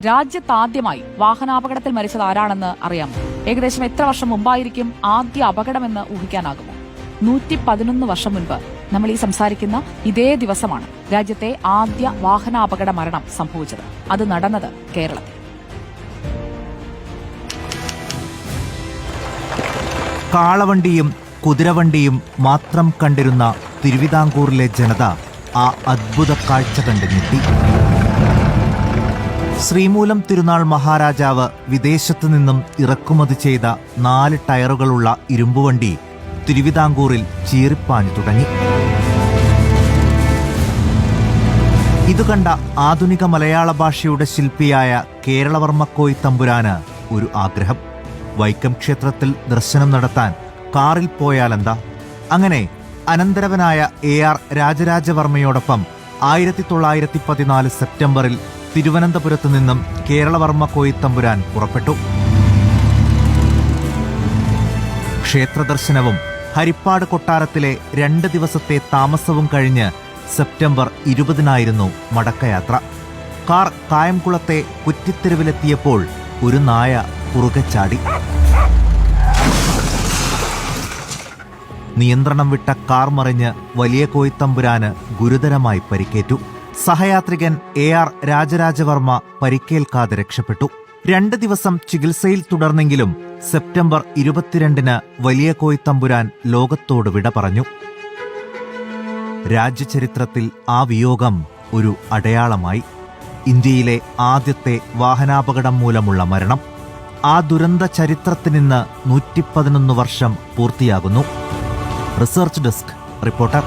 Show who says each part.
Speaker 1: രാജ്യത്താദ്യമായി വാഹനാപകടത്തിൽ മരിച്ചത് ആരാണെന്ന് അറിയാമോ? ഏകദേശം എത്ര വർഷം മുമ്പായിരിക്കും ആദ്യ അപകടമെന്ന് ഊഹിക്കാനാകുമോ? 111 വർഷം മുൻപ് നമ്മൾ ഈ സംസാരിക്കുന്ന ഇതേ ദിവസമാണ് രാജ്യത്തെ ആദ്യ വാഹനാപകട മരണം സംഭവിച്ചത്. അത് നടന്നത് കേരളത്തിൽ.
Speaker 2: കാളവണ്ടിയും കുതിരവണ്ടിയും മാത്രം കണ്ടിരുന്ന തിരുവിതാംകൂറിലെ ജനത ആ അദ്ഭുത കാഴ്ച കണ്ട് ഞെട്ടി. ശ്രീമൂലം തിരുനാൾ മഹാരാജാവ് വിദേശത്തു നിന്നും ഇറക്കുമതി ചെയ്ത 4 ടയറുകളുള്ള ഇരുമ്പുവണ്ടി തിരുവിതാംകൂറിൽ ചീറിപ്പാഞ്ഞു തുടങ്ങി. ഇതുകണ്ട ആധുനിക മലയാള ഭാഷയുടെ ശില്പിയായ കേരളവർമ്മക്കോയി തമ്പുരാന് ഒരു ആഗ്രഹം. വൈക്കം ക്ഷേത്രത്തിൽ ദർശനം നടത്താൻ കാറിൽ പോയാലെന്താ? അങ്ങനെ അനന്തരവനായ AR രാജരാജവർമ്മയോടൊപ്പം 1914 സെപ്റ്റംബറിൽ തിരുവനന്തപുരത്ത് നിന്നും കേരളവർമ്മക്കോയി തമ്പുരാൻ പുറപ്പെട്ടു. ക്ഷേത്രദർശനവും ഹരിപ്പാട് കൊട്ടാരത്തിലെ 2 ദിവസത്തെ താമസവും കഴിഞ്ഞ് സെപ്റ്റംബർ 20-നായിരുന്നു മടക്കയാത്ര. കാർ കായംകുളത്തെ കുറ്റിത്തെരുവിലെത്തിയപ്പോൾ ഒരു നായ പുറകെ ചാടി. നിയന്ത്രണം വിട്ട കാർ മറിഞ്ഞ് വലിയ കോയിത്തമ്പുരാന് ഗുരുതരമായി പരിക്കേറ്റു. സഹയാത്രികൻ AR രാജരാജവർമ്മ പരിക്കേൽക്കാതെ രക്ഷപ്പെട്ടു. 2 ദിവസം ചികിത്സയിൽ തുടർന്നെങ്കിലും സെപ്റ്റംബർ 22-ന് വലിയ കോയിത്തമ്പുരാൻ ലോകത്തോട് വിട പറഞ്ഞു. രാജ്യചരിത്രത്തിൽ ആ വിയോഗം ഒരു അടയാളമായി. ഇന്ത്യയിലെ ആദ്യത്തെ വാഹനാപകടം മൂലമുള്ള മരണം. ആ ദുരന്ത ചരിത്രത്തിനിന്ന് 111 വർഷം പൂർത്തിയാകുന്നു. Research desk reporter.